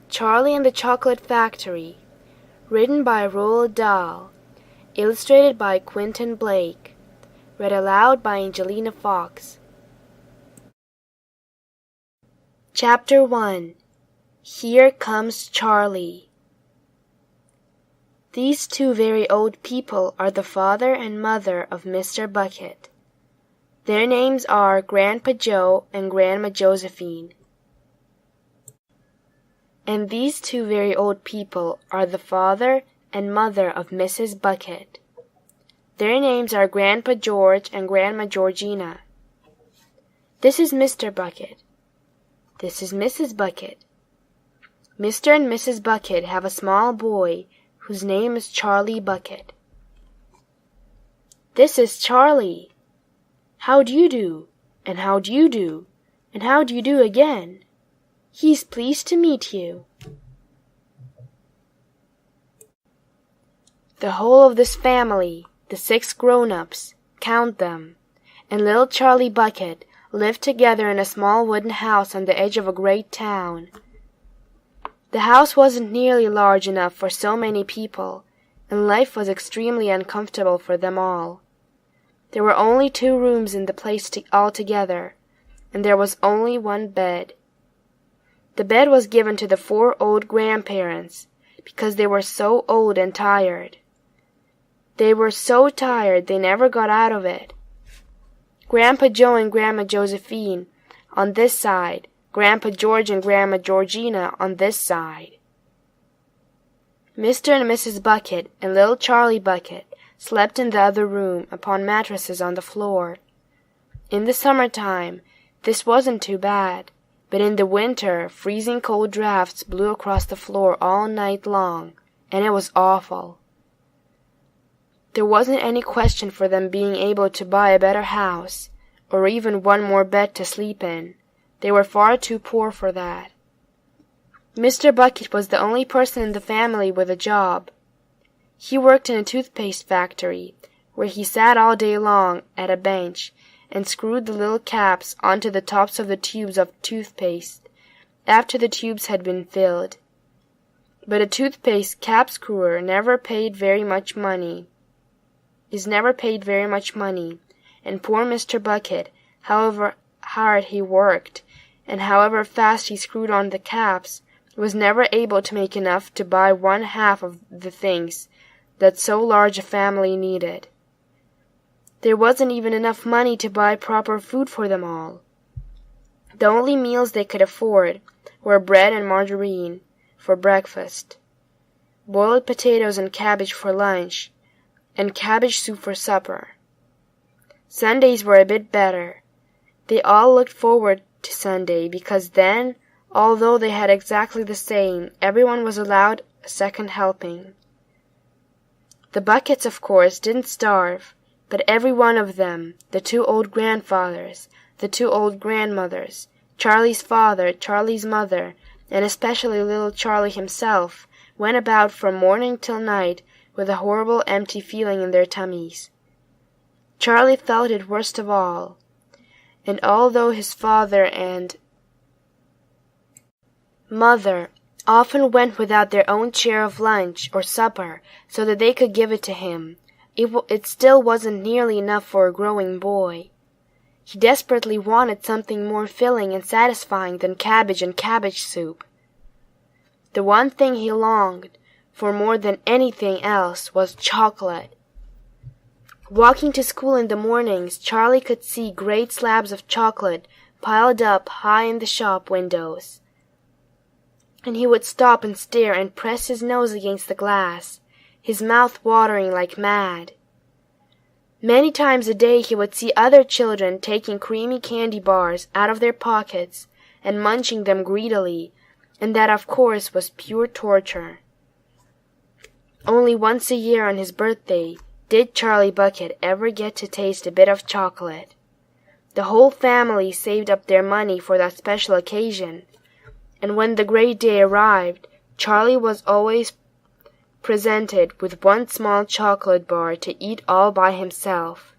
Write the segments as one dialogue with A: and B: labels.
A: Charlie and the Chocolate Factory, written by Roald Dahl, illustrated by Quentin Blake, read aloud by Angelina Fox. Chapter 1. Here Comes Charlie. These two very old people are the father and mother of Mr. Bucket. Their names are Grandpa Joe and Grandma Josephine. And these two very old people are the father and mother of Mrs. Bucket. Their names are Grandpa George and Grandma Georgina. This is Mr. Bucket. This is Mrs. Bucket. Mr. and Mrs. Bucket have a small boy whose name is Charlie Bucket. This is Charlie. How do you do? And how do you do? And how do you do again? He's pleased to meet you. The whole of this family, the 6 grown-ups, count them, and little Charlie Bucket lived together in a small wooden house on the edge of a great town. The house wasn't nearly large enough for so many people, and life was extremely uncomfortable for them all. There were only 2 rooms in the place altogether, and there was only 1 bed. The bed was given to the 4 old grandparents because they were so old and tired. They were so tired they never got out of it. Grandpa Joe and Grandma Josephine on this side, Grandpa George and Grandma Georgina on this side. Mr. and Mrs. Bucket and little Charlie Bucket slept in the other room upon mattresses on the floor. In the summertime, this wasn't too bad, but in the winter, freezing cold drafts blew across the floor all night long, and it was awful. There wasn't any question for them being able to buy a better house, or even 1 more bed to sleep in. They were far too poor for that. Mr. Bucket was the only person in the family with a job. He worked in a toothpaste factory, where he sat all day long at a bench and screwed the little caps onto the tops of the tubes of toothpaste after the tubes had been filled. But a toothpaste cap screwer never paid very much money, and poor Mr. Bucket, however hard he worked, and however fast he screwed on the caps, was never able to make enough to buy 1/2 of the things that so large a family needed. There wasn't even enough money to buy proper food for them all. The only meals they could afford were bread and margarine for breakfast, boiled potatoes and cabbage for lunch, and cabbage soup for supper. Sundays were a bit better. They all looked forward to Sunday because then, although they had exactly the same, everyone was allowed a second helping. The Buckets, of course, didn't starve, but every one of them, the 2 old grandfathers, the 2 old grandmothers, Charlie's father, Charlie's mother, and especially little Charlie himself, went about from morning till night with a horrible empty feeling in their tummies. Charlie felt it worst of all, and although his father and mother often went without their own share of lunch or supper so that they could give it to him, it still wasn't nearly enough for a growing boy. He desperately wanted something more filling and satisfying than cabbage and cabbage soup. The one thing he longed for more than anything else was chocolate. Walking to school in the mornings, Charlie could see great slabs of chocolate piled up high in the shop windows, and he would stop and stare and press his nose against the glass, his mouth watering like mad. Many times a day he would see other children taking creamy candy bars out of their pockets and munching them greedily, and that of course was pure torture. Only once a year on his birthday did Charlie Bucket ever get to taste a bit of chocolate. The whole family saved up their money for that special occasion, and when the great day arrived, Charlie was always presented with 1 small chocolate bar to eat all by himself.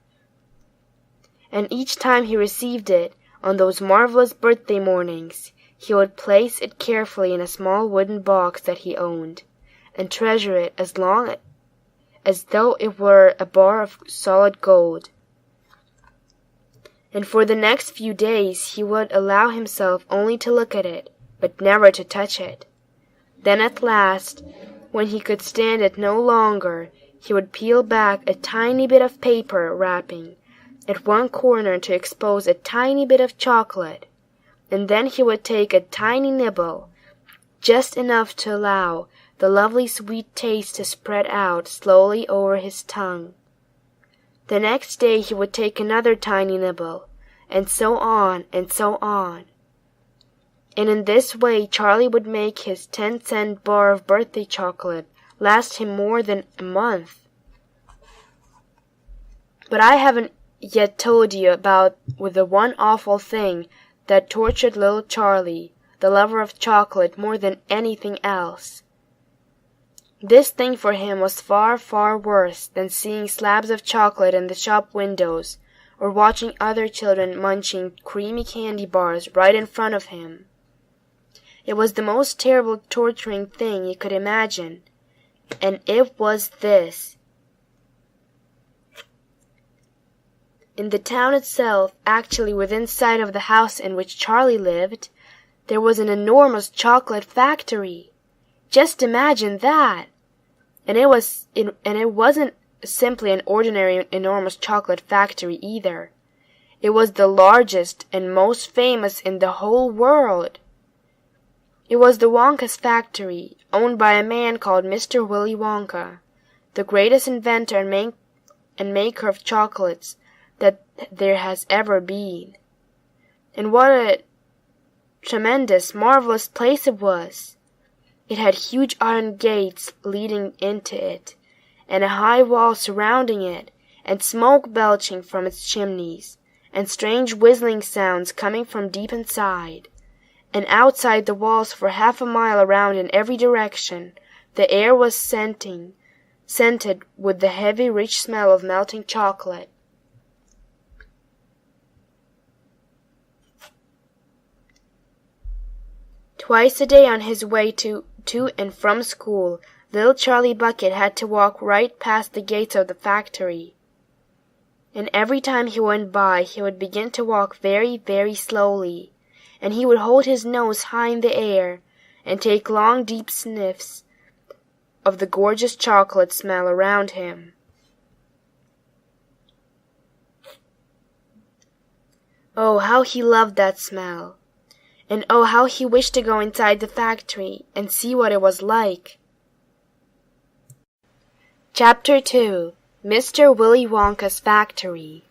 A: And each time he received it, on those marvelous birthday mornings, he would place it carefully in a small wooden box that he owned, and treasure it as long as though it were a bar of solid gold. And for the next few days he would allow himself only to look at it, but never to touch it. Then at last, when he could stand it no longer, he would peel back a tiny bit of paper wrapping at one corner to expose a tiny bit of chocolate, and then he would take a tiny nibble, just enough to allow the lovely sweet taste to spread out slowly over his tongue. The next day he would take another tiny nibble, and so on and so on. And in this way Charlie would make his 10-cent bar of birthday chocolate last him more than a month. But I haven't yet told you about the one awful thing that tortured little Charlie, the lover of chocolate, more than anything else. This thing for him was far, far worse than seeing slabs of chocolate in the shop windows, or watching other children munching creamy candy bars right in front of him. It was the most terrible torturing thing you could imagine, and it was this. In the town itself, actually within sight of the house in which Charlie lived, there was an enormous chocolate factory. Just imagine that! And it wasn't simply an ordinary enormous chocolate factory either. It was the largest and most famous in the whole world. It was the Wonka's factory, owned by a man called Mr. Willy Wonka, the greatest inventor and maker of chocolates that there has ever been. And what a tremendous, marvelous place it was! It had huge iron gates leading into it, and a high wall surrounding it, and smoke belching from its chimneys, and strange whistling sounds coming from deep inside. And outside the walls for half a mile around in every direction, the air was scented with the heavy, rich smell of melting chocolate. Twice a day on his way to and from school, little Charlie Bucket had to walk right past the gates of the factory. And every time he went by, he would begin to walk very, very slowly, and he would hold his nose high in the air and take long, deep sniffs of the gorgeous chocolate smell around him. Oh, how he loved that smell! And oh, how he wished to go inside the factory and see what it was like. Chapter 2. Mr. Willy Wonka's Factory.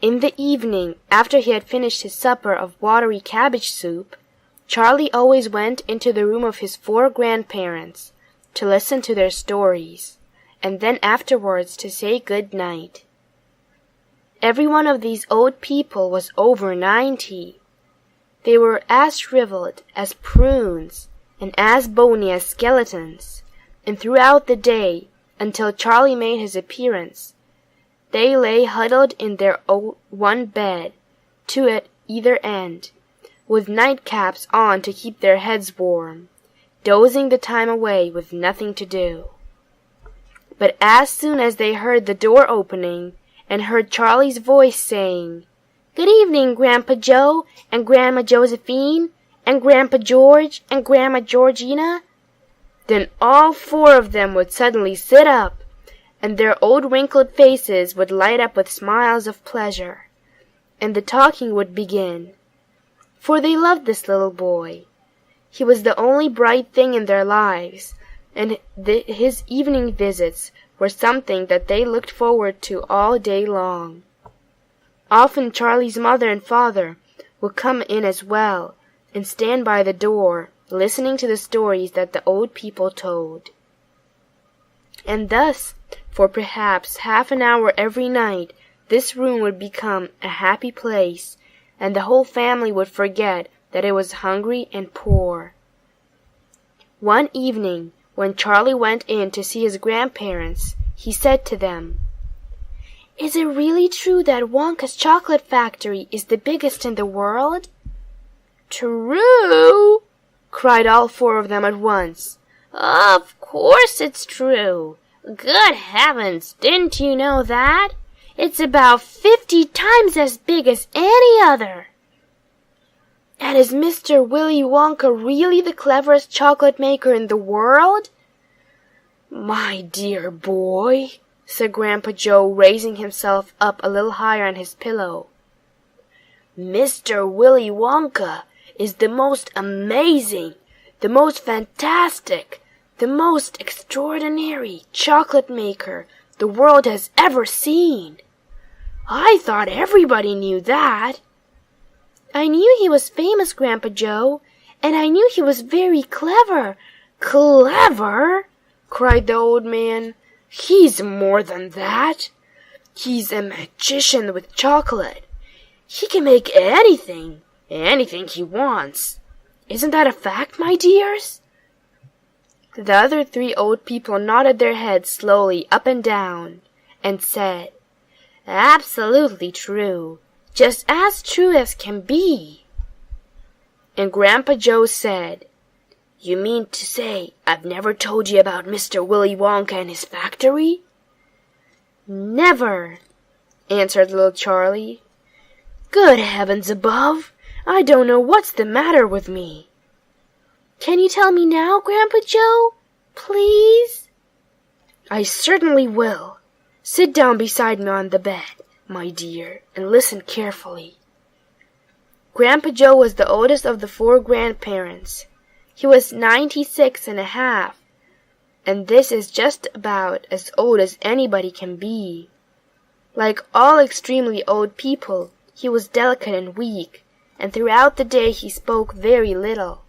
A: In the evening, after he had finished his supper of watery cabbage soup, Charlie always went into the room of his 4 grandparents to listen to their stories, and then afterwards to say good night. Every one of these old people was over 90. They were as shriveled as prunes and as bony as skeletons, and throughout the day, until Charlie made his appearance, they lay huddled in their one bed, 2 at either end, with nightcaps on to keep their heads warm, dozing the time away with nothing to do. But as soon as they heard the door opening, and heard Charlie's voice saying, "Good evening, Grandpa Joe, and Grandma Josephine, and Grandpa George, and Grandma Georgina," then all 4 of them would suddenly sit up, and their old wrinkled faces would light up with smiles of pleasure, and the talking would begin. For they loved this little boy. He was the only bright thing in their lives, and his evening visits were something that they looked forward to all day long. Often Charlie's mother and father would come in as well, and stand by the door, listening to the stories that the old people told. And thus, for perhaps half an hour every night, this room would become a happy place, and the whole family would forget that it was hungry and poor. One evening, when Charlie went in to see his grandparents, he said to them, "Is it really true that Wonka's chocolate factory is the biggest in the world?" True? Cried all four of them at once. Of course it's true. Good heavens, didn't you know that? It's about 50 times as big as any other. And is Mr. Willy Wonka really the cleverest chocolate maker in the world? My dear boy, said Grandpa Joe, raising himself up a little higher on his pillow. Mr. Willy Wonka is the most amazing, the most fantastic, the most extraordinary chocolate maker the world has ever seen. I thought everybody knew that. I knew he was famous, Grandpa Joe, and I knew he was very clever. Clever? Cried the old man. He's more than that. He's a magician with chocolate. He can make anything he wants. Isn't that a fact, my dears? The other three old people nodded their heads slowly up and down, and said, Absolutely true, just as true as can be. And Grandpa Joe said, You mean to say I've never told you about Mr. Willy Wonka and his factory? Never, answered little Charlie. Good heavens above, I don't know what's the matter with me. Can you tell me now, Grandpa Joe? Please? I certainly will. Sit down beside me on the bed, my dear, and listen carefully. Grandpa Joe was the oldest of the four grandparents. He was 96 and a half, and this is just about as old as anybody can be. Like all extremely old people, he was delicate and weak, and throughout the day he spoke very little.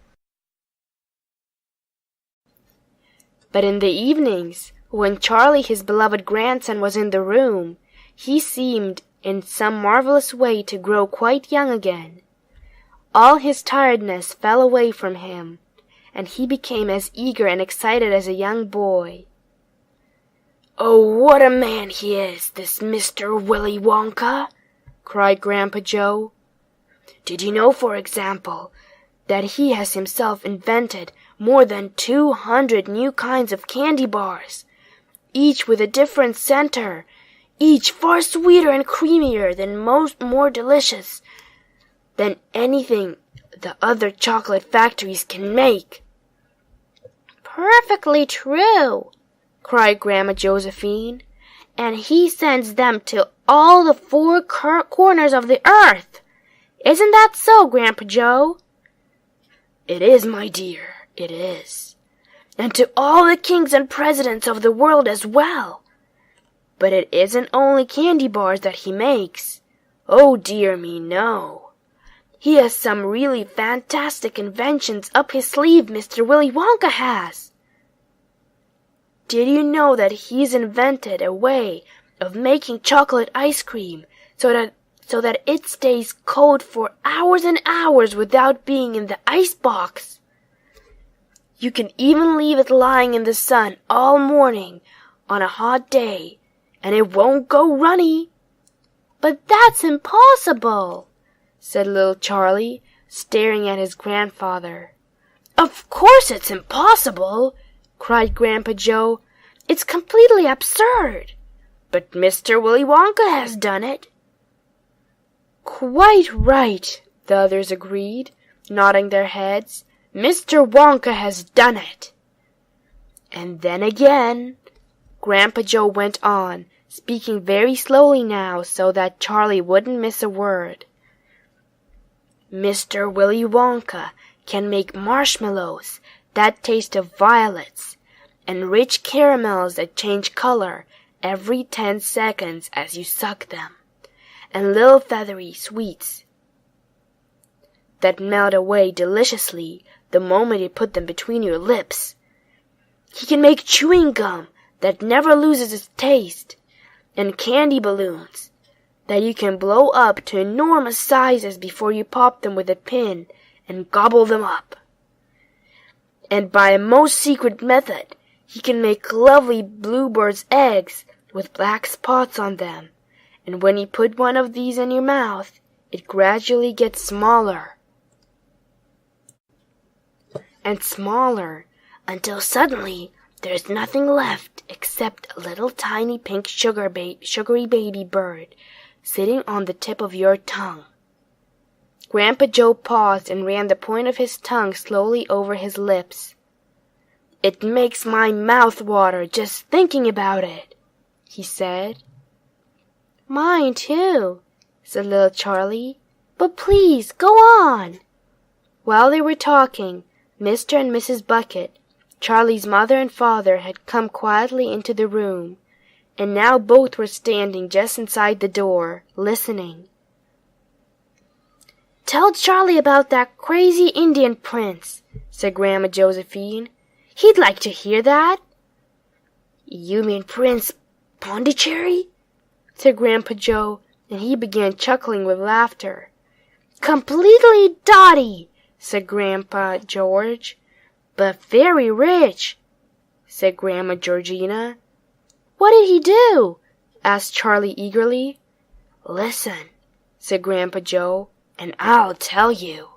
A: But in the evenings, when Charlie, his beloved grandson, was in the room, he seemed in some marvelous way to grow quite young again. All his tiredness fell away from him, and he became as eager and excited as a young boy. Oh, what a man he is, this Mr. Willy Wonka! Cried Grandpa Joe. Did you know, for example, that he has himself invented more than 200 new kinds of candy bars, each with a different center, each far sweeter and creamier than more delicious than anything the other chocolate factories can make? Perfectly true, cried Grandma Josephine, and he sends them to all the four corners of the earth. Isn't that so, Grandpa Joe? It is, my dear, it is. And to all the kings and presidents of the world as well. But it isn't only candy bars that he makes. Oh, dear me, no. He has some really fantastic inventions up his sleeve, Mr. Willy Wonka has. Did you know that he's invented a way of making chocolate ice cream so that it stays cold for hours and hours without being in the ice box? You can even leave it lying in the sun all morning on a hot day, and it won't go runny. But that's impossible, said little Charlie, staring at his grandfather. Of course it's impossible, cried Grandpa Joe. It's completely absurd. But Mr. Willy Wonka has done it. Quite right, the others agreed, nodding their heads. Mr. Wonka has done it. And then again, Grandpa Joe went on, speaking very slowly now so that Charlie wouldn't miss a word. Mr. Willy Wonka can make marshmallows that taste of violets, and rich caramels that change color every 10 seconds as you suck them, and little feathery sweets that melt away deliciously the moment you put them between your lips. He can make chewing gum that never loses its taste, and candy balloons that you can blow up to enormous sizes before you pop them with a pin and gobble them up. And by a most secret method, he can make lovely bluebird's eggs with black spots on them, and when you put one of these in your mouth, it gradually gets smaller. and smaller, until suddenly there's nothing left except a little tiny pink sugary baby bird sitting on the tip of your tongue." Grandpa Joe paused and ran the point of his tongue slowly over his lips. "It makes my mouth water just thinking about it," he said. "Mine too," said little Charlie. "But please go on." While they were talking, Mr. and Mrs. Bucket, Charlie's mother and father, had come quietly into the room, and now both were standing just inside the door, listening. "Tell Charlie about that crazy Indian prince," said Grandma Josephine. "He'd like to hear that." "You mean Prince Pondicherry?" said Grandpa Joe, and he began chuckling with laughter. "Completely dotty," said Grandpa George. "But very rich," said Grandma Georgina. "What did he do?" asked Charlie eagerly. "Listen," said Grandpa Joe, "and I'll tell you."